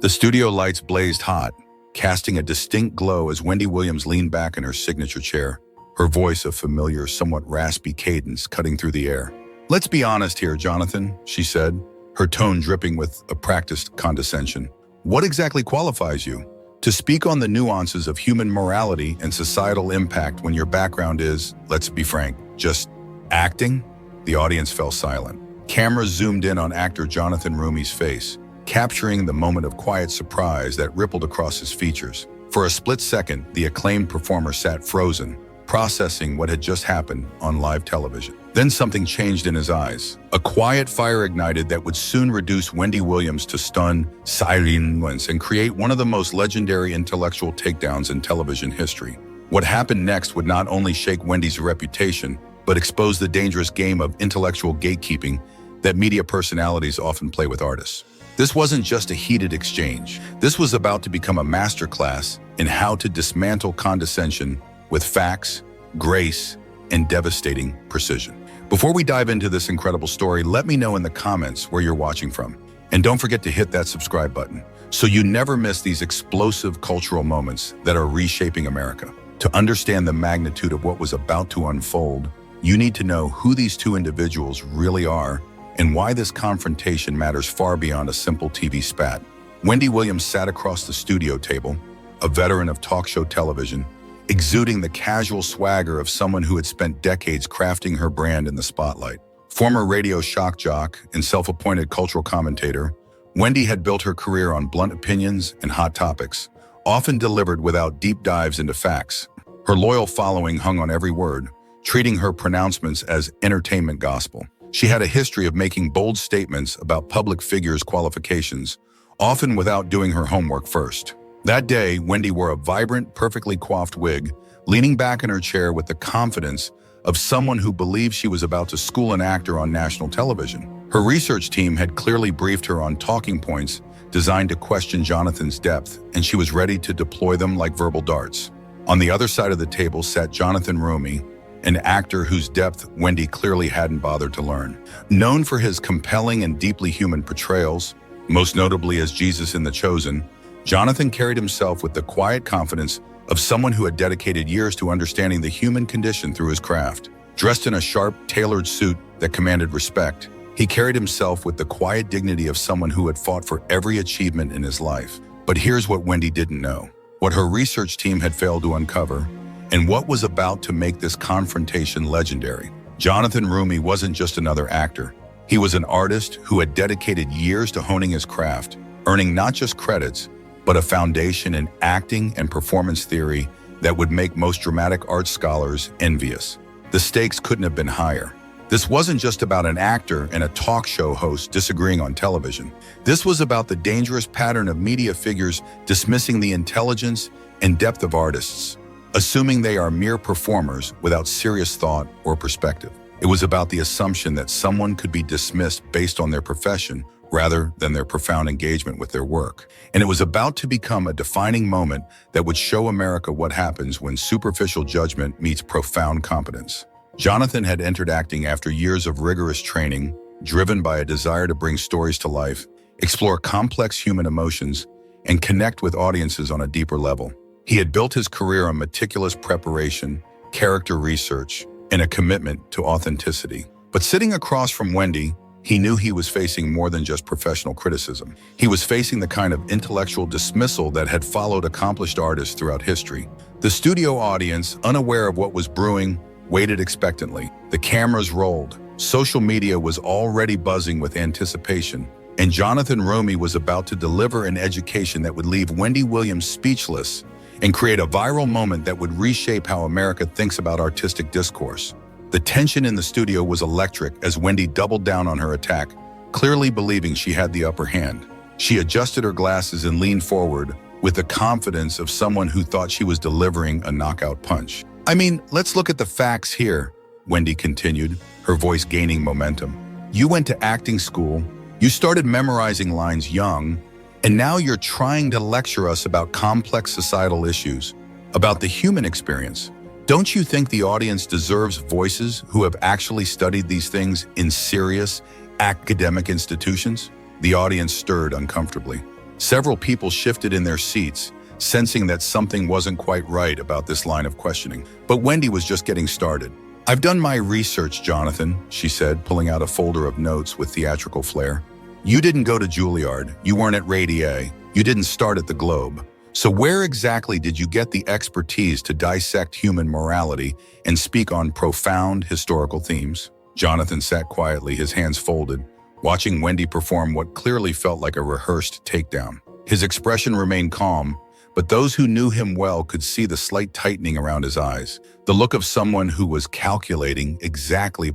The studio lights blazed hot, casting a distinct glow as Wendy Williams leaned back in her signature chair, her voice a familiar, somewhat raspy cadence cutting through the air. "Let's be honest here, Jonathan," she said, her tone dripping with a practiced condescension. "What exactly qualifies you to speak on the nuances of human morality and societal impact when your background is, let's be frank, just acting?" The audience fell silent. Cameras zoomed in on actor Jonathan Roumie's face, capturing the moment of quiet surprise that rippled across his features. For a split second, the acclaimed performer sat frozen, processing what had just happened on live television. Then something changed in his eyes. A quiet fire ignited that would soon reduce Wendy Williams to stunned silence and create one of the most legendary intellectual takedowns in television history. What happened next would not only shake Wendy's reputation, but expose the dangerous game of intellectual gatekeeping that media personalities often play with artists. This wasn't just a heated exchange. This was about to become a masterclass in how to dismantle condescension with facts, grace, and devastating precision. Before we dive into this incredible story, let me know in the comments where you're watching from. And don't forget to hit that subscribe button so you never miss these explosive cultural moments that are reshaping America. To understand the magnitude of what was about to unfold, you need to know who these two individuals really are and why this confrontation matters far beyond a simple TV spat. Wendy Williams sat across the studio table, a veteran of talk show television, exuding the casual swagger of someone who had spent decades crafting her brand in the spotlight. Former radio shock jock and self-appointed cultural commentator, Wendy had built her career on blunt opinions and hot topics, often delivered without deep dives into facts. Her loyal following hung on every word, treating her pronouncements as entertainment gospel. She had a history of making bold statements about public figures' qualifications, often without doing her homework first. That day, Wendy wore a vibrant, perfectly coiffed wig, leaning back in her chair with the confidence of someone who believed she was about to school an actor on national television. Her research team had clearly briefed her on talking points designed to question Jonathan's depth, and she was ready to deploy them like verbal darts. On the other side of the table sat Jonathan Roumie, an actor whose depth Wendy clearly hadn't bothered to learn. Known for his compelling and deeply human portrayals, most notably as Jesus in The Chosen, Jonathan carried himself with the quiet confidence of someone who had dedicated years to understanding the human condition through his craft. Dressed in a sharp, tailored suit that commanded respect, he carried himself with the quiet dignity of someone who had fought for every achievement in his life. But here's what Wendy didn't know, what her research team had failed to uncover, and what was about to make this confrontation legendary. Jonathan Roumie wasn't just another actor. He was an artist who had dedicated years to honing his craft, earning not just credits, but a foundation in acting and performance theory that would make most dramatic arts scholars envious. The stakes couldn't have been higher. This wasn't just about an actor and a talk show host disagreeing on television. This was about the dangerous pattern of media figures dismissing the intelligence and depth of artists, assuming they are mere performers without serious thought or perspective. It was about the assumption that someone could be dismissed based on their profession rather than their profound engagement with their work. And it was about to become a defining moment that would show America what happens when superficial judgment meets profound competence. Jonathan had entered acting after years of rigorous training, driven by a desire to bring stories to life, explore complex human emotions, and connect with audiences on a deeper level. He had built his career on meticulous preparation, character research, and a commitment to authenticity. But sitting across from Wendy, he knew he was facing more than just professional criticism. He was facing the kind of intellectual dismissal that had followed accomplished artists throughout history. The studio audience, unaware of what was brewing, waited expectantly. The cameras rolled. Social media was already buzzing with anticipation, and Jonathan Roumie was about to deliver an education that would leave Wendy Williams speechless and create a viral moment that would reshape how America thinks about artistic discourse. The tension in the studio was electric as Wendy doubled down on her attack, clearly believing she had the upper hand. She adjusted her glasses and leaned forward with the confidence of someone who thought she was delivering a knockout punch. "I mean, let's look at the facts here," Wendy continued, her voice gaining momentum. "You went to acting school, you started memorizing lines young, and now you're trying to lecture us about complex societal issues, about the human experience. Don't you think the audience deserves voices who have actually studied these things in serious academic institutions?" The audience stirred uncomfortably. Several people shifted in their seats, sensing that something wasn't quite right about this line of questioning. But Wendy was just getting started. "I've done my research, Jonathan," she said, pulling out a folder of notes with theatrical flair. "You didn't go to Juilliard, you weren't at Radier, you didn't start at the Globe. So where exactly did you get the expertise to dissect human morality and speak on profound historical themes?" Jonathan sat quietly, his hands folded, watching Wendy perform what clearly felt like a rehearsed takedown. His expression remained calm, but those who knew him well could see the slight tightening around his eyes, the look of someone who was calculating exactly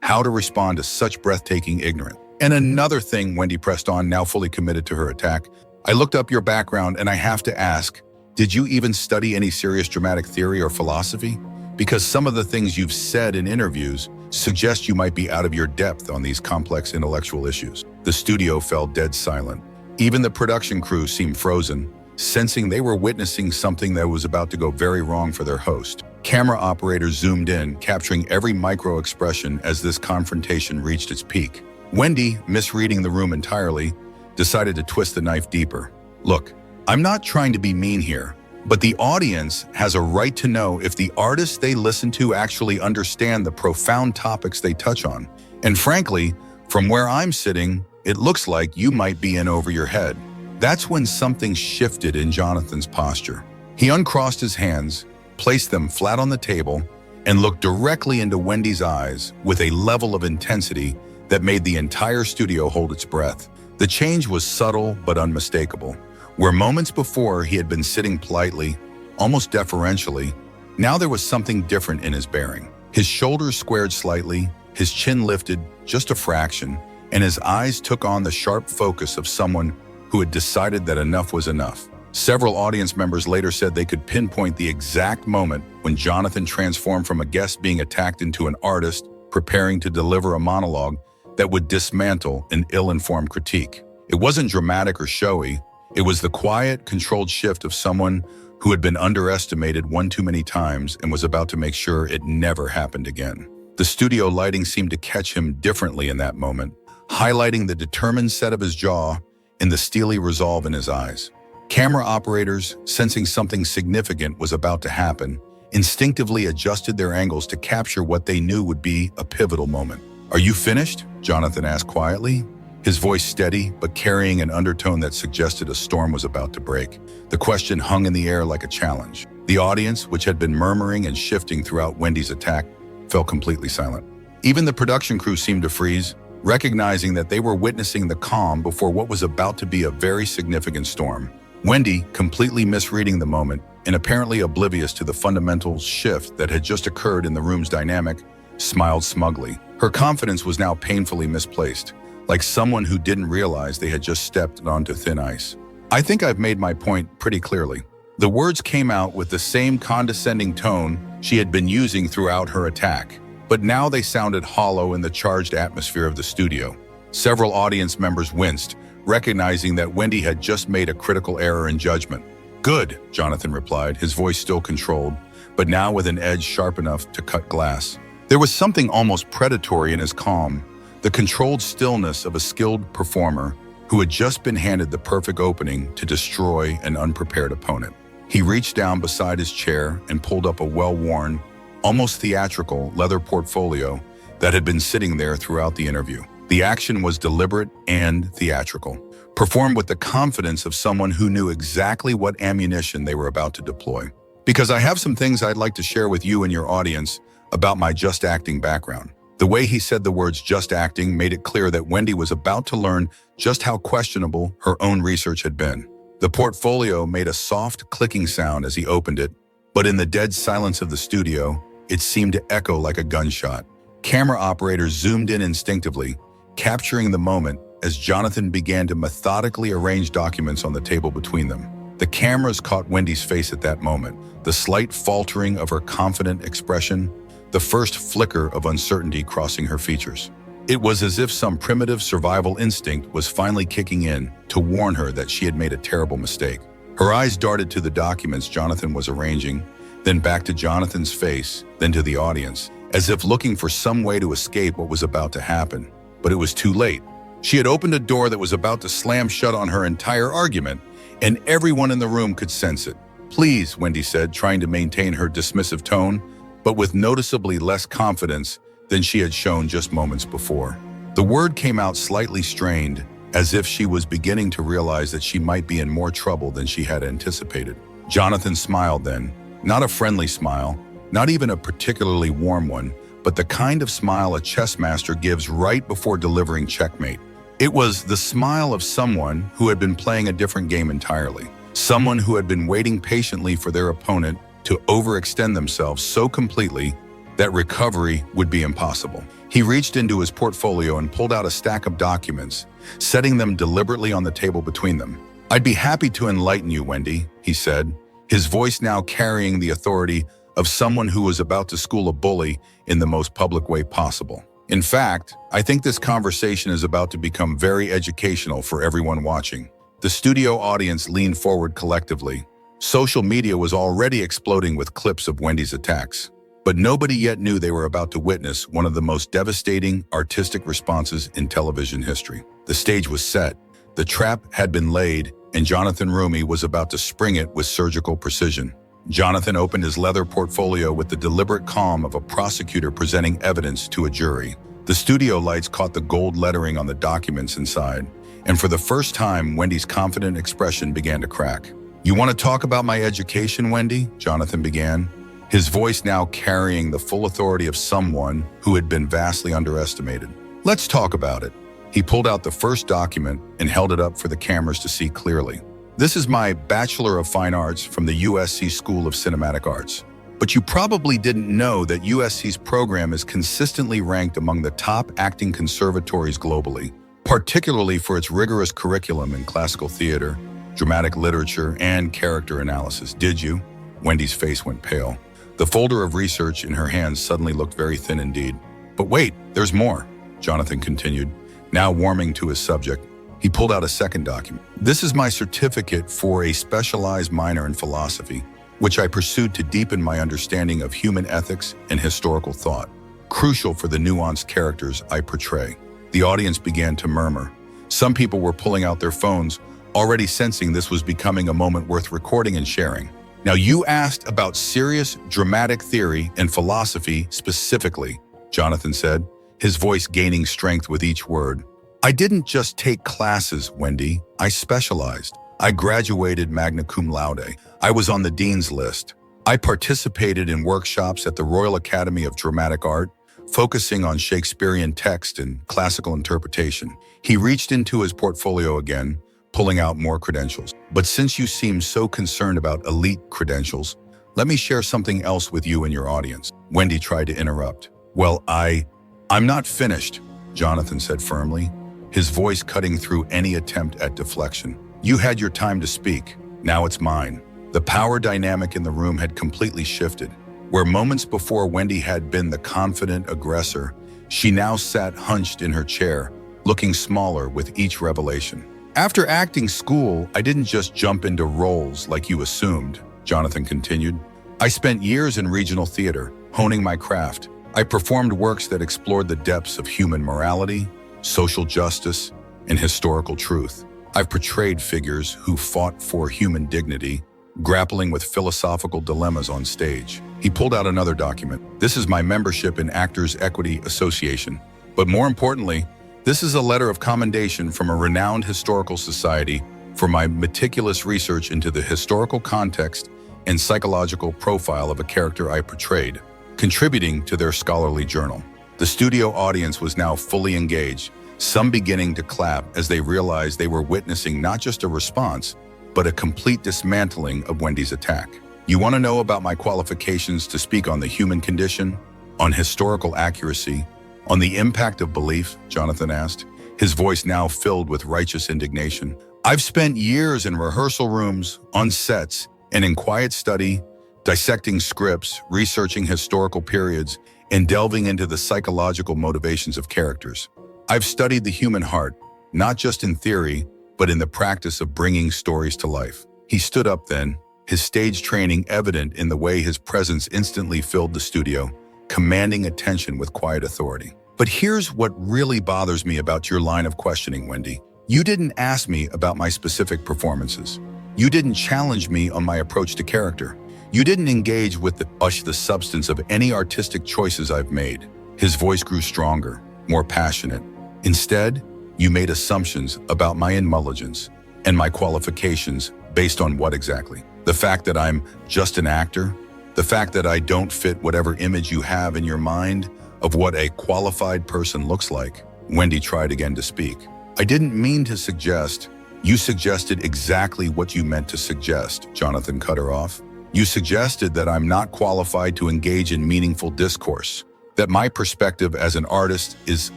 how to respond to such breathtaking ignorance. "And another thing," Wendy pressed on, now fully committed to her attack, "I looked up your background and I have to ask, did you even study any serious dramatic theory or philosophy? Because some of the things you've said in interviews suggest you might be out of your depth on these complex intellectual issues." The studio fell dead silent. Even the production crew seemed frozen, sensing they were witnessing something that was about to go very wrong for their host. Camera operators zoomed in, capturing every micro-expression as this confrontation reached its peak. Wendy, misreading the room entirely, decided to twist the knife deeper. "Look, I'm not trying to be mean here, but the audience has a right to know if the artists they listen to actually understand the profound topics they touch on. And frankly, from where I'm sitting, it looks like you might be in over your head." That's when something shifted in Jonathan's posture. He uncrossed his hands, placed them flat on the table, and looked directly into Wendy's eyes with a level of intensity that made the entire studio hold its breath. The change was subtle but unmistakable. Where moments before he had been sitting politely, almost deferentially, now there was something different in his bearing. His shoulders squared slightly, his chin lifted just a fraction, and his eyes took on the sharp focus of someone who had decided that enough was enough. Several audience members later said they could pinpoint the exact moment when Jonathan transformed from a guest being attacked into an artist preparing to deliver a monologue that would dismantle an ill-informed critique. It wasn't dramatic or showy. It was the quiet, controlled shift of someone who had been underestimated one too many times and was about to make sure it never happened again. The studio lighting seemed to catch him differently in that moment, highlighting the determined set of his jaw and the steely resolve in his eyes. Camera operators, sensing something significant was about to happen, instinctively adjusted their angles to capture what they knew would be a pivotal moment. "Are you finished?" Jonathan asked quietly, his voice steady but carrying an undertone that suggested a storm was about to break. The question hung in the air like a challenge. The audience, which had been murmuring and shifting throughout Wendy's attack, fell completely silent. Even the production crew seemed to freeze, recognizing that they were witnessing the calm before what was about to be a very significant storm. Wendy, completely misreading the moment and apparently oblivious to the fundamental shift that had just occurred in the room's dynamic, smiled smugly. Her confidence was now painfully misplaced, like someone who didn't realize they had just stepped onto thin ice. "I think I've made my point pretty clearly." The words came out with the same condescending tone she had been using throughout her attack, but now they sounded hollow in the charged atmosphere of the studio. Several audience members winced, recognizing that Wendy had just made a critical error in judgment. "Good," Jonathan replied, his voice still controlled, but now with an edge sharp enough to cut glass. There was something almost predatory in his calm, the controlled stillness of a skilled performer who had just been handed the perfect opening to destroy an unprepared opponent. He reached down beside his chair and pulled up a well-worn, almost theatrical leather portfolio that had been sitting there throughout the interview. The action was deliberate and theatrical, performed with the confidence of someone who knew exactly what ammunition they were about to deploy. "Because I have some things I'd like to share with you and your audience about my just acting background." The way he said the words "just acting" made it clear that Wendy was about to learn just how questionable her own research had been. The portfolio made a soft clicking sound as he opened it, but in the dead silence of the studio, it seemed to echo like a gunshot. Camera operators zoomed in instinctively, capturing the moment as Jonathan began to methodically arrange documents on the table between them. The cameras caught Wendy's face at that moment, the slight faltering of her confident expression, the first flicker of uncertainty crossing her features. It was as if some primitive survival instinct was finally kicking in to warn her that she had made a terrible mistake. Her eyes darted to the documents Jonathan was arranging, then back to Jonathan's face, then to the audience, as if looking for some way to escape what was about to happen. But it was too late. She had opened a door that was about to slam shut on her entire argument, and everyone in the room could sense it. "Please," Wendy said, trying to maintain her dismissive tone, but with noticeably less confidence than she had shown just moments before. The word came out slightly strained, as if she was beginning to realize that she might be in more trouble than she had anticipated. Jonathan smiled then, not a friendly smile, not even a particularly warm one, but the kind of smile a chess master gives right before delivering checkmate. It was the smile of someone who had been playing a different game entirely, someone who had been waiting patiently for their opponent to overextend themselves so completely that recovery would be impossible. He reached into his portfolio and pulled out a stack of documents, setting them deliberately on the table between them. "I'd be happy to enlighten you, Wendy," he said, his voice now carrying the authority of someone who was about to school a bully in the most public way possible. "In fact, I think this conversation is about to become very educational for everyone watching." The studio audience leaned forward collectively. Social media was already exploding with clips of Wendy's attacks, but nobody yet knew they were about to witness one of the most devastating artistic responses in television history. The stage was set, the trap had been laid, and Jonathan Roumie was about to spring it with surgical precision. Jonathan opened his leather portfolio with the deliberate calm of a prosecutor presenting evidence to a jury. The studio lights caught the gold lettering on the documents inside, and for the first time, Wendy's confident expression began to crack. "You want to talk about my education, Wendy?" Jonathan began, his voice now carrying the full authority of someone who had been vastly underestimated. "Let's talk about it." He pulled out the first document and held it up for the cameras to see clearly. "This is my Bachelor of Fine Arts from the USC School of Cinematic Arts. But you probably didn't know that USC's program is consistently ranked among the top acting conservatories globally, particularly for its rigorous curriculum in classical theater, dramatic literature, and character analysis. Did you?" Wendy's face went pale. The folder of research in her hands suddenly looked very thin indeed. "But wait, there's more," Jonathan continued, now warming to his subject. He pulled out a second document. "This is my certificate for a specialized minor in philosophy, which I pursued to deepen my understanding of human ethics and historical thought, crucial for the nuanced characters I portray." The audience began to murmur. Some people were pulling out their phones, already sensing this was becoming a moment worth recording and sharing. "Now, you asked about serious dramatic theory and philosophy specifically," Jonathan said, his voice gaining strength with each word. "I didn't just take classes, Wendy. I specialized. I graduated magna cum laude. I was on the dean's list. I participated in workshops at the Royal Academy of Dramatic Art, focusing on Shakespearean text and classical interpretation." He reached into his portfolio again, pulling out more credentials. "But since you seem so concerned about elite credentials, let me share something else with you and your audience." Wendy tried to interrupt. "Well, I'm not finished," Jonathan said firmly, his voice cutting through any attempt at deflection. "You had your time to speak. Now it's mine." The power dynamic in the room had completely shifted. Where moments before Wendy had been the confident aggressor, she now sat hunched in her chair, looking smaller with each revelation. "After acting school, I didn't just jump into roles like you assumed," Jonathan continued. "I spent years in regional theater, honing my craft. I performed works that explored the depths of human morality, social justice, and historical truth. I've portrayed figures who fought for human dignity, grappling with philosophical dilemmas on stage." He pulled out another document. "This is my membership in Actors Equity Association. But more importantly, this is a letter of commendation from a renowned historical society for my meticulous research into the historical context and psychological profile of a character I portrayed, contributing to their scholarly journal." The studio audience was now fully engaged, some beginning to clap as they realized they were witnessing not just a response, but a complete dismantling of Wendy's attack. "You want to know about my qualifications to speak on the human condition, on historical accuracy, on the impact of belief?" Jonathan asked, his voice now filled with righteous indignation. "I've spent years in rehearsal rooms, on sets, and in quiet study, dissecting scripts, researching historical periods, and delving into the psychological motivations of characters. I've studied the human heart, not just in theory, but in the practice of bringing stories to life." He stood up then, his stage training evident in the way his presence instantly filled the studio, commanding attention with quiet authority. But here's what really bothers me about your line of questioning, Wendy. You didn't ask me about my specific performances. You didn't challenge me on my approach to character. You didn't engage with the substance of any artistic choices I've made. His voice grew stronger, more passionate. Instead, you made assumptions about my intelligence and my qualifications based on what exactly? The fact that I'm just an actor? The fact that I don't fit whatever image you have in your mind of what a qualified person looks like? Wendy tried again to speak. I didn't mean to suggest. You suggested exactly what you meant to suggest, Jonathan cut her off. You suggested that I'm not qualified to engage in meaningful discourse, that my perspective as an artist is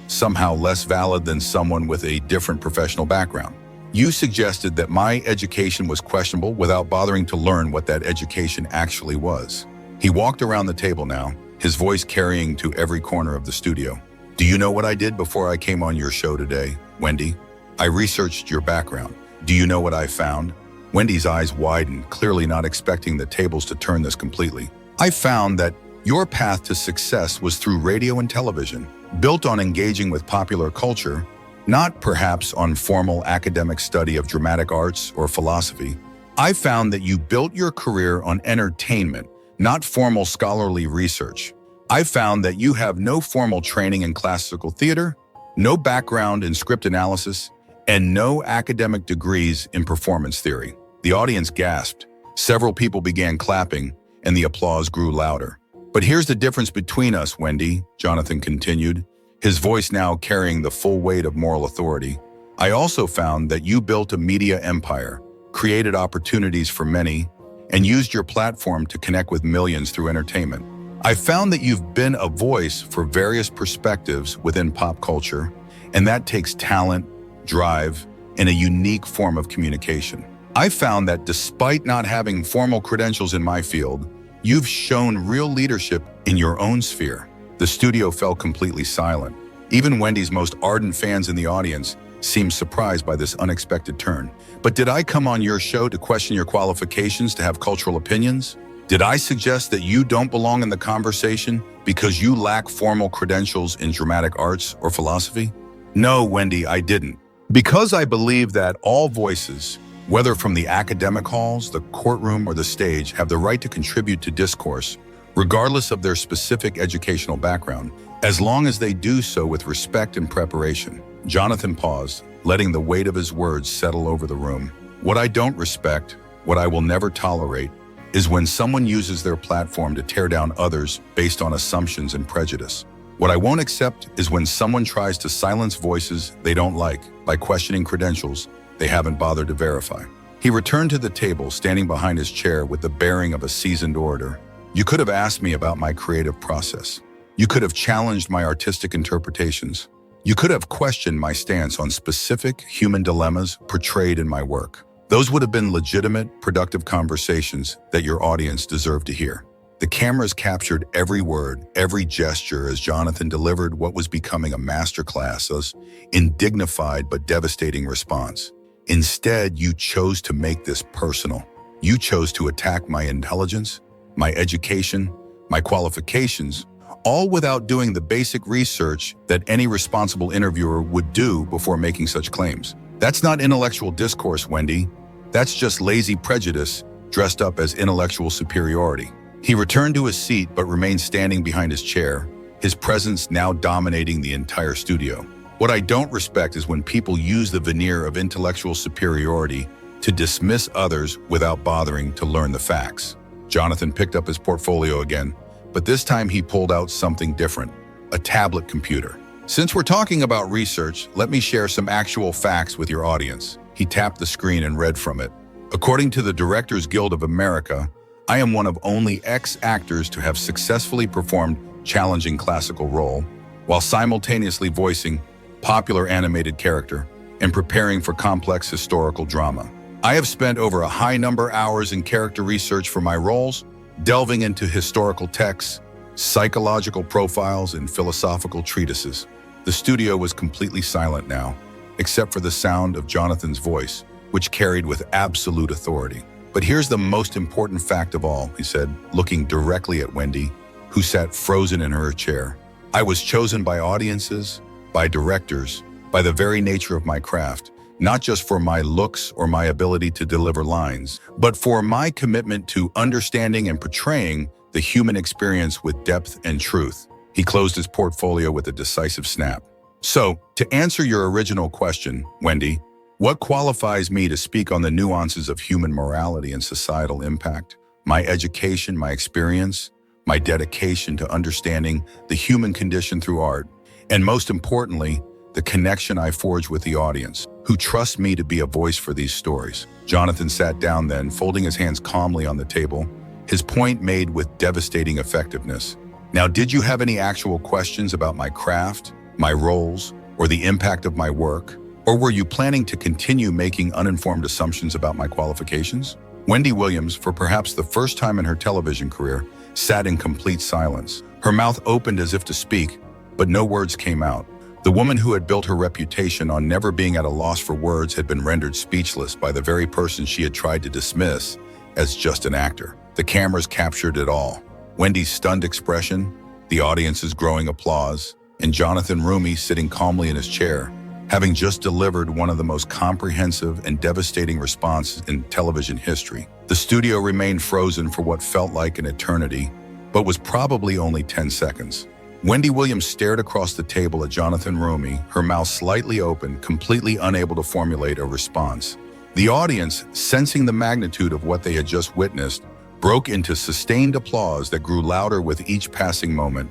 somehow less valid than someone with a different professional background. You suggested that my education was questionable without bothering to learn what that education actually was. He walked around the table now, his voice carrying to every corner of the studio. Do you know what I did before I came on your show today, Wendy? I researched your background. Do you know what I found? Wendy's eyes widened, clearly not expecting the tables to turn this completely. I found that your path to success was through radio and television, built on engaging with popular culture, not perhaps on formal academic study of dramatic arts or philosophy. I found that you built your career on entertainment, not formal scholarly research. I found that you have no formal training in classical theater, no background in script analysis, and no academic degrees in performance theory. The audience gasped. Several people began clapping, and the applause grew louder. But here's the difference between us, Wendy, Jonathan continued, his voice now carrying the full weight of moral authority. I also found that you built a media empire, created opportunities for many, and used your platform to connect with millions through entertainment. I found that you've been a voice for various perspectives within pop culture, and that takes talent, drive, and a unique form of communication. I found that despite not having formal credentials in my field, you've shown real leadership in your own sphere. The studio fell completely silent. Even Wendy's most ardent fans in the audience seemed surprised by this unexpected turn. But did I come on your show to question your qualifications to have cultural opinions? Did I suggest that you don't belong in the conversation because you lack formal credentials in dramatic arts or philosophy? No, Wendy, I didn't. Because I believe that all voices, whether from the academic halls, the courtroom, or the stage, have the right to contribute to discourse, regardless of their specific educational background, as long as they do so with respect and preparation. Jonathan paused, letting the weight of his words settle over the room. What I don't respect, what I will never tolerate, is when someone uses their platform to tear down others based on assumptions and prejudice. What I won't accept is when someone tries to silence voices they don't like by questioning credentials they haven't bothered to verify. He returned to the table, standing behind his chair with the bearing of a seasoned orator. You could have asked me about my creative process. You could have challenged my artistic interpretations. You could have questioned my stance on specific human dilemmas portrayed in my work. Those would have been legitimate, productive conversations that your audience deserved to hear. The cameras captured every word, every gesture as Jonathan delivered what was becoming a masterclass in dignified but devastating response. Instead, you chose to make this personal. You chose to attack my intelligence, my education, my qualifications, all without doing the basic research that any responsible interviewer would do before making such claims. That's not intellectual discourse, Wendy. That's just lazy prejudice dressed up as intellectual superiority. He returned to his seat but remained standing behind his chair, his presence now dominating the entire studio. What I don't respect is when people use the veneer of intellectual superiority to dismiss others without bothering to learn the facts. Jonathan picked up his portfolio again, but this time he pulled out something different, a tablet computer. Since we're talking about research, let me share some actual facts with your audience. He tapped the screen and read from it. According to the Directors Guild of America, I am one of only ex-actors to have successfully performed challenging classical role while simultaneously voicing popular animated character and preparing for complex historical drama. I have spent over a high number of hours in character research for my roles, delving into historical texts, psychological profiles, and philosophical treatises. The studio was completely silent now, except for the sound of Jonathan's voice, which carried with absolute authority. But here's the most important fact of all, he said, looking directly at Wendy, who sat frozen in her chair. I was chosen by audiences, by directors, by the very nature of my craft, not just for my looks or my ability to deliver lines, but for my commitment to understanding and portraying the human experience with depth and truth. He closed his portfolio with a decisive snap. So, to answer your original question, Wendy, what qualifies me to speak on the nuances of human morality and societal impact? My education, my experience, my dedication to understanding the human condition through art, and most importantly, the connection I forge with the audience, who trust me to be a voice for these stories. Jonathan sat down then, folding his hands calmly on the table, his point made with devastating effectiveness. Now, did you have any actual questions about my craft, my roles, or the impact of my work? Or were you planning to continue making uninformed assumptions about my qualifications? Wendy Williams, for perhaps the first time in her television career, sat in complete silence. Her mouth opened as if to speak, but no words came out. The woman who had built her reputation on never being at a loss for words had been rendered speechless by the very person she had tried to dismiss as just an actor. The cameras captured it all. Wendy's stunned expression, the audience's growing applause, and Jonathan Roumie sitting calmly in his chair, having just delivered one of the most comprehensive and devastating responses in television history. The studio remained frozen for what felt like an eternity, but was probably only 10 seconds. Wendy Williams stared across the table at Jonathan Roumie, her mouth slightly open, completely unable to formulate a response. The audience, sensing the magnitude of what they had just witnessed, broke into sustained applause that grew louder with each passing moment.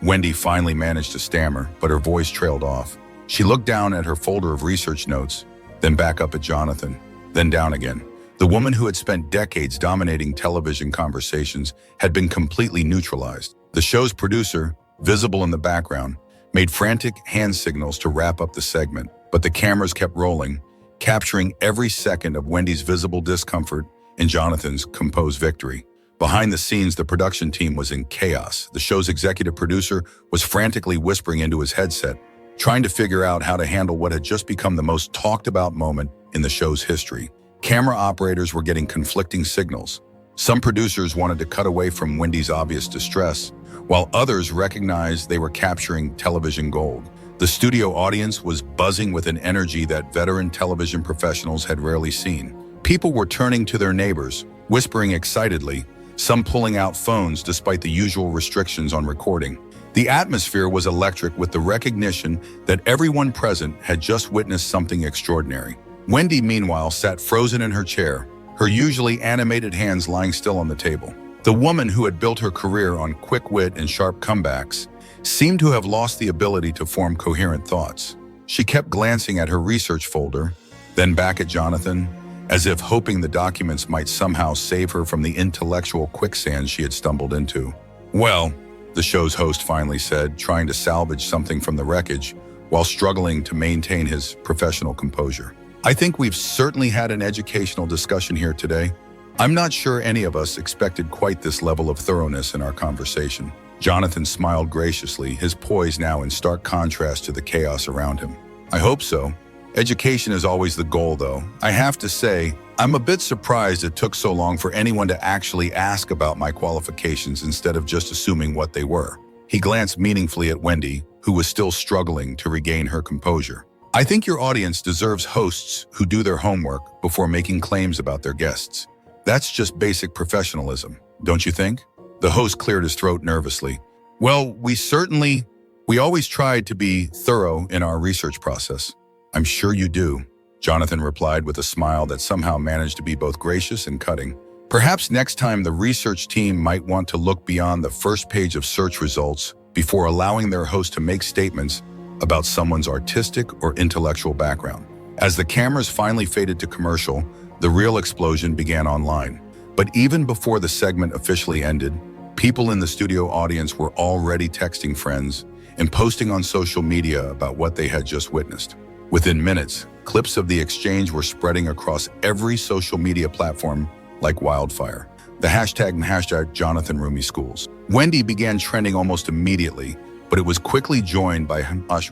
Wendy finally managed to stammer, but her voice trailed off. She looked down at her folder of research notes, then back up at Jonathan, then down again. The woman who had spent decades dominating television conversations had been completely neutralized. The show's producer, visible in the background, made frantic hand signals to wrap up the segment, but the cameras kept rolling, capturing every second of Wendy's visible discomfort and Jonathan's composed victory. Behind the scenes, the production team was in chaos. The show's executive producer was frantically whispering into his headset, trying to figure out how to handle what had just become the most talked about moment in the show's history. Camera operators were getting conflicting signals. Some producers wanted to cut away from Wendy's obvious distress, while others recognized they were capturing television gold. The studio audience was buzzing with an energy that veteran television professionals had rarely seen. People were turning to their neighbors, whispering excitedly, some pulling out phones despite the usual restrictions on recording. The atmosphere was electric with the recognition that everyone present had just witnessed something extraordinary. Wendy, meanwhile, sat frozen in her chair, her usually animated hands lying still on the table. The woman who had built her career on quick wit and sharp comebacks seemed to have lost the ability to form coherent thoughts. She kept glancing at her research folder, then back at Jonathan, as if hoping the documents might somehow save her from the intellectual quicksand she had stumbled into. Well, the show's host finally said, trying to salvage something from the wreckage while struggling to maintain his professional composure. I think we've certainly had an educational discussion here today. I'm not sure any of us expected quite this level of thoroughness in our conversation. Jonathan smiled graciously, his poise now in stark contrast to the chaos around him. I hope so. Education is always the goal, though. I have to say, I'm a bit surprised it took so long for anyone to actually ask about my qualifications instead of just assuming what they were. He glanced meaningfully at Wendy, who was still struggling to regain her composure. I think your audience deserves hosts who do their homework before making claims about their guests. That's just basic professionalism, don't you think? The host cleared his throat nervously. Well, we always tried to be thorough in our research process. I'm sure you do, Jonathan replied with a smile that somehow managed to be both gracious and cutting. Perhaps next time the research team might want to look beyond the first page of search results before allowing their host to make statements about someone's artistic or intellectual background. As the cameras finally faded to commercial, the real explosion began online. But even before the segment officially ended, people in the studio audience were already texting friends and posting on social media about what they had just witnessed. Within minutes, clips of the exchange were spreading across every social media platform like wildfire. The hashtag Jonathan Roumie Schools. Wendy began trending almost immediately, but it was quickly joined by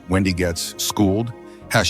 #Wendy Gets Schooled,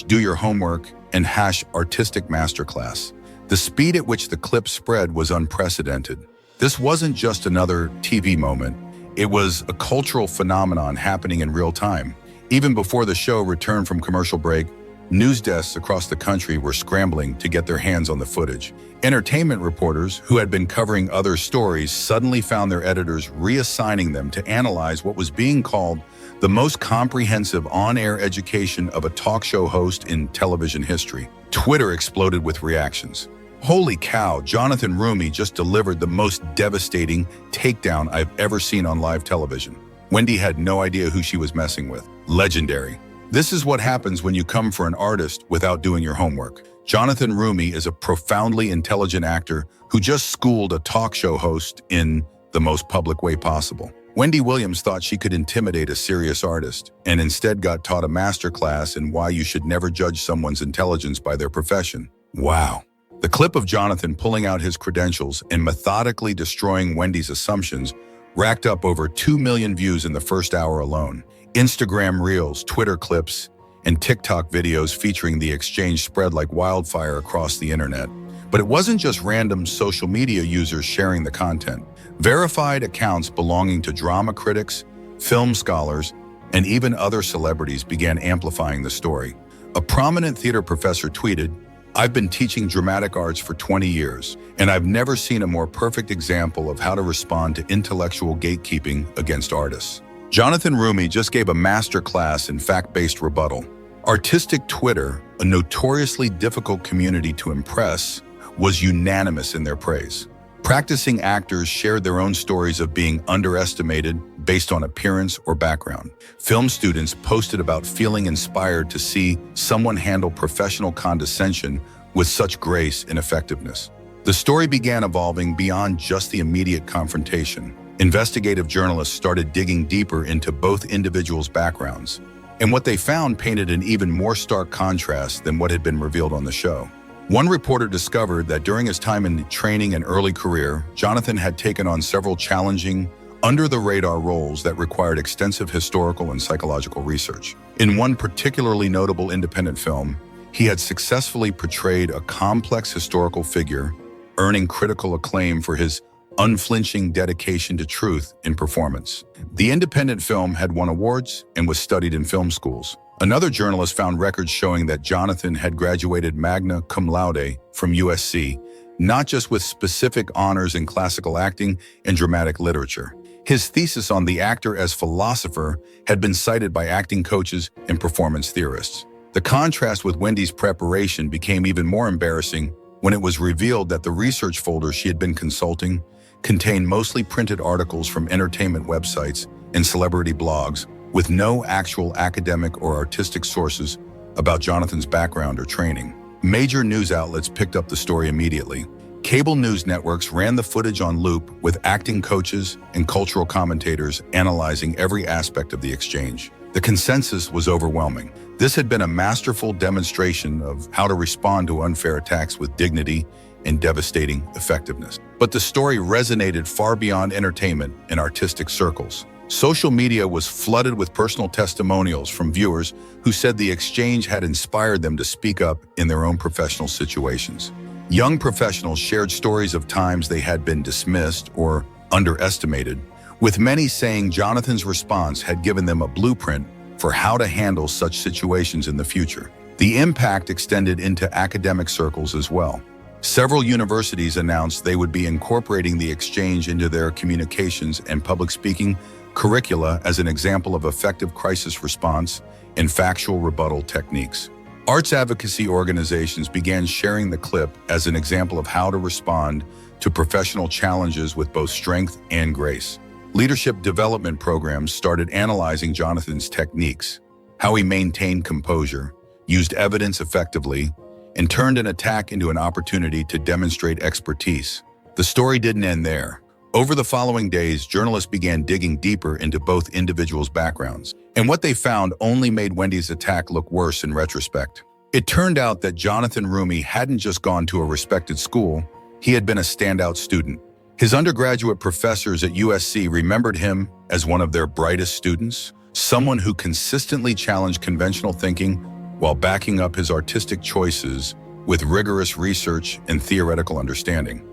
#Do Your Homework, and #Artistic Masterclass. The speed at which the clip spread was unprecedented. This wasn't just another TV moment. It was a cultural phenomenon happening in real time. Even before the show returned from commercial break, news desks across the country were scrambling to get their hands on the footage. Entertainment reporters who had been covering other stories suddenly found their editors reassigning them to analyze what was being called the most comprehensive on-air education of a talk show host in television history. Twitter exploded with reactions. Holy cow, Jonathan Roumie just delivered the most devastating takedown I've ever seen on live television. Wendy had no idea who she was messing with. Legendary. This is what happens when you come for an artist without doing your homework. Jonathan Roumie is a profoundly intelligent actor who just schooled a talk show host in the most public way possible. Wendy Williams thought she could intimidate a serious artist and instead got taught a masterclass in why you should never judge someone's intelligence by their profession. Wow. The clip of Jonathan pulling out his credentials and methodically destroying Wendy's assumptions racked up over 2 million views in the first hour alone. Instagram Reels, Twitter clips, and TikTok videos featuring the exchange spread like wildfire across the internet. But it wasn't just random social media users sharing the content. Verified accounts belonging to drama critics, film scholars, and even other celebrities began amplifying the story. A prominent theater professor tweeted, "I've been teaching dramatic arts for 20 years, and I've never seen a more perfect example of how to respond to intellectual gatekeeping against artists." Jonathan Roumie just gave a master class in fact-based rebuttal. Artistic Twitter, a notoriously difficult community to impress, was unanimous in their praise. Practicing actors shared their own stories of being underestimated based on appearance or background. Film students posted about feeling inspired to see someone handle professional condescension with such grace and effectiveness. The story began evolving beyond just the immediate confrontation. Investigative journalists started digging deeper into both individuals' backgrounds, and what they found painted an even more stark contrast than what had been revealed on the show. One reporter discovered that during his time in training and early career, Jonathan had taken on several challenging, under-the-radar roles that required extensive historical and psychological research. In one particularly notable independent film, he had successfully portrayed a complex historical figure, earning critical acclaim for his unflinching dedication to truth in performance. The independent film had won awards and was studied in film schools. Another journalist found records showing that Jonathan had graduated magna cum laude from USC, not just with specific honors in classical acting and dramatic literature. His thesis on the actor as philosopher had been cited by acting coaches and performance theorists. The contrast with Wendy's preparation became even more embarrassing when it was revealed that the research folder she had been consulting contained mostly printed articles from entertainment websites and celebrity blogs, with no actual academic or artistic sources about Jonathan's background or training. Major news outlets picked up the story immediately. Cable news networks ran the footage on loop, with acting coaches and cultural commentators analyzing every aspect of the exchange. The consensus was overwhelming. This had been a masterful demonstration of how to respond to unfair attacks with dignity and devastating effectiveness. But the story resonated far beyond entertainment and artistic circles. Social media was flooded with personal testimonials from viewers who said the exchange had inspired them to speak up in their own professional situations. Young professionals shared stories of times they had been dismissed or underestimated, with many saying Jonathan's response had given them a blueprint for how to handle such situations in the future. The impact extended into academic circles as well. Several universities announced they would be incorporating the exchange into their communications and public speaking curricula as an example of effective crisis response and factual rebuttal techniques. Arts advocacy organizations began sharing the clip as an example of how to respond to professional challenges with both strength and grace. Leadership development programs started analyzing Jonathan's techniques, how he maintained composure, used evidence effectively, and turned an attack into an opportunity to demonstrate expertise. The story didn't end there. Over the following days, journalists began digging deeper into both individuals' backgrounds, and what they found only made Wendy's attack look worse in retrospect. It turned out that Jonathan Roumie hadn't just gone to a respected school, he had been a standout student. His undergraduate professors at USC remembered him as one of their brightest students, someone who consistently challenged conventional thinking while backing up his artistic choices with rigorous research and theoretical understanding.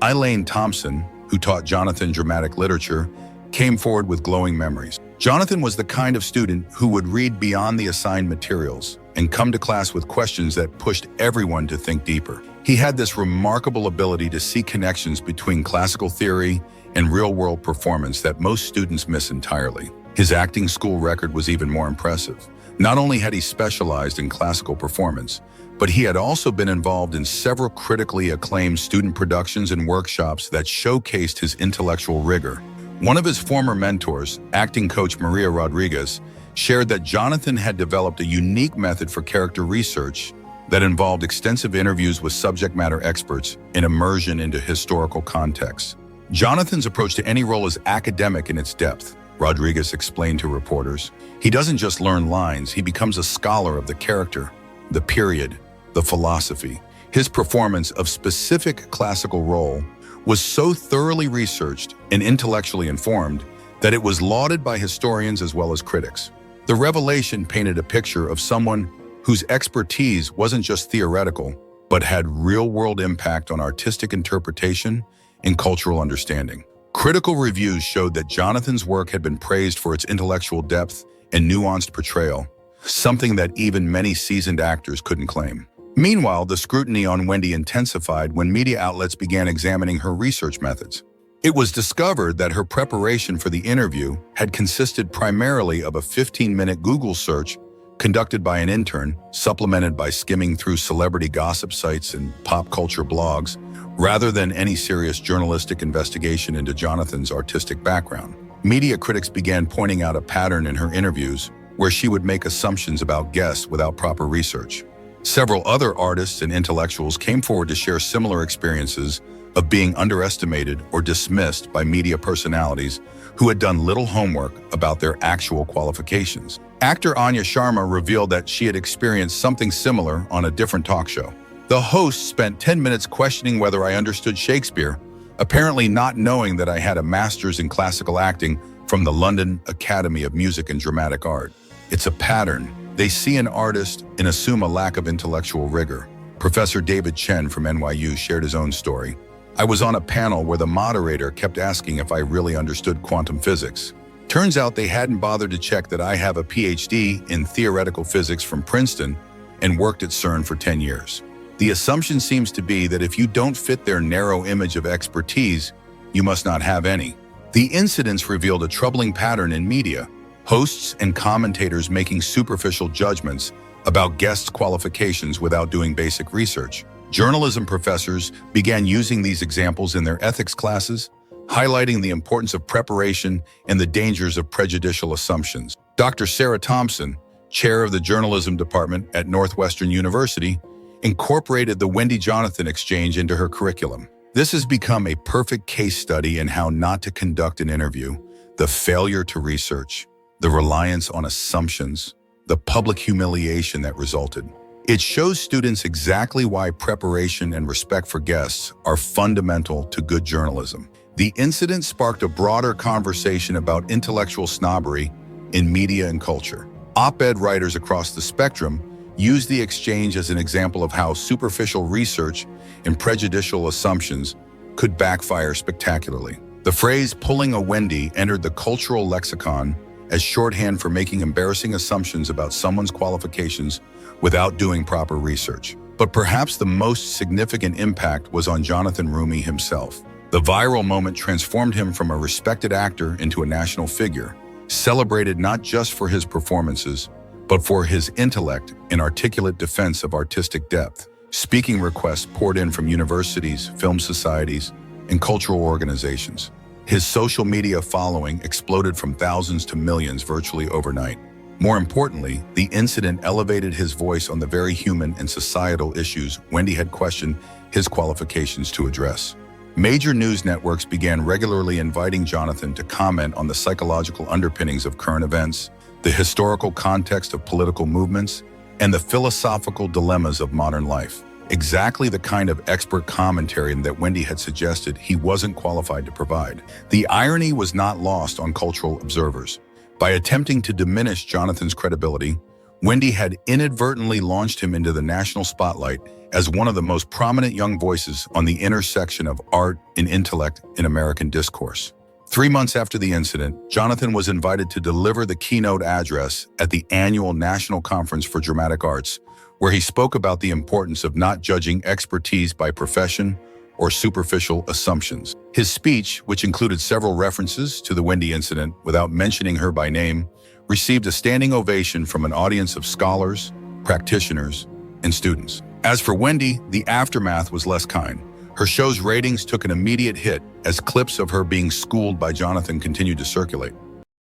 Elaine Thompson, who taught Jonathan dramatic literature, came forward with glowing memories. Jonathan was the kind of student who would read beyond the assigned materials and come to class with questions that pushed everyone to think deeper. He had this remarkable ability to see connections between classical theory and real-world performance that most students miss entirely. His acting school record was even more impressive. Not only had he specialized in classical performance, but he had also been involved in several critically acclaimed student productions and workshops that showcased his intellectual rigor. One of his former mentors, acting coach Maria Rodriguez, shared that Jonathan had developed a unique method for character research that involved extensive interviews with subject matter experts and immersion into historical contexts. Jonathan's approach to any role is academic in its depth, Rodriguez explained to reporters. He doesn't just learn lines, he becomes a scholar of the character, the period, the philosophy. His performance of specific classical role was so thoroughly researched and intellectually informed that it was lauded by historians as well as critics. The revelation painted a picture of someone whose expertise wasn't just theoretical, but had real-world impact on artistic interpretation and cultural understanding. Critical reviews showed that Jonathan's work had been praised for its intellectual depth and nuanced portrayal, something that even many seasoned actors couldn't claim. Meanwhile, the scrutiny on Wendy intensified when media outlets began examining her research methods. It was discovered that her preparation for the interview had consisted primarily of a 15-minute Google search conducted by an intern, supplemented by skimming through celebrity gossip sites and pop culture blogs, rather than any serious journalistic investigation into Jonathan's artistic background. Media critics began pointing out a pattern in her interviews where she would make assumptions about guests without proper research. Several other artists and intellectuals came forward to share similar experiences of being underestimated or dismissed by media personalities who had done little homework about their actual qualifications. Actor Anya Sharma revealed that she had experienced something similar on a different talk show. The host spent 10 minutes questioning whether I understood Shakespeare, apparently not knowing that I had a master's in classical acting from the London Academy of Music and Dramatic Art. It's a pattern. They see an artist and assume a lack of intellectual rigor. Professor David Chen from NYU shared his own story. I was on a panel where the moderator kept asking if I really understood quantum physics. Turns out they hadn't bothered to check that I have a PhD in theoretical physics from Princeton and worked at CERN for 10 years. The assumption seems to be that if you don't fit their narrow image of expertise, you must not have any. The incidents revealed a troubling pattern in media, hosts and commentators making superficial judgments about guests' qualifications without doing basic research. Journalism professors began using these examples in their ethics classes, highlighting the importance of preparation and the dangers of prejudicial assumptions. Dr. Sarah Thompson, chair of the journalism department at Northwestern University, incorporated the Wendy Jonathan exchange into her curriculum. This has become a perfect case study in how not to conduct an interview, the failure to research, the reliance on assumptions, the public humiliation that resulted. It shows students exactly why preparation and respect for guests are fundamental to good journalism. The incident sparked a broader conversation about intellectual snobbery in media and culture. Op-ed writers across the spectrum used the exchange as an example of how superficial research and prejudicial assumptions could backfire spectacularly. The phrase "pulling a Wendy" entered the cultural lexicon as shorthand for making embarrassing assumptions about someone's qualifications without doing proper research. But perhaps the most significant impact was on Jonathan Roumie himself. The viral moment transformed him from a respected actor into a national figure, celebrated not just for his performances, but for his intellect and articulate defense of artistic depth. Speaking requests poured in from universities, film societies, and cultural organizations. His social media following exploded from thousands to millions virtually overnight. More importantly, the incident elevated his voice on the very human and societal issues Wendy had questioned his qualifications to address. Major news networks began regularly inviting Jonathan to comment on the psychological underpinnings of current events, the historical context of political movements, and the philosophical dilemmas of modern life. Exactly the kind of expert commentary that Wendy had suggested he wasn't qualified to provide. The irony was not lost on cultural observers. By attempting to diminish Jonathan's credibility, Wendy had inadvertently launched him into the national spotlight as one of the most prominent young voices on the intersection of art and intellect in American discourse. 3 months after the incident, Jonathan was invited to deliver the keynote address at the annual National Conference for Dramatic Arts, where he spoke about the importance of not judging expertise by profession or superficial assumptions. His speech, which included several references to the Wendy incident without mentioning her by name, received a standing ovation from an audience of scholars, practitioners, and students. As for Wendy, the aftermath was less kind. Her show's ratings took an immediate hit as clips of her being schooled by Jonathan continued to circulate.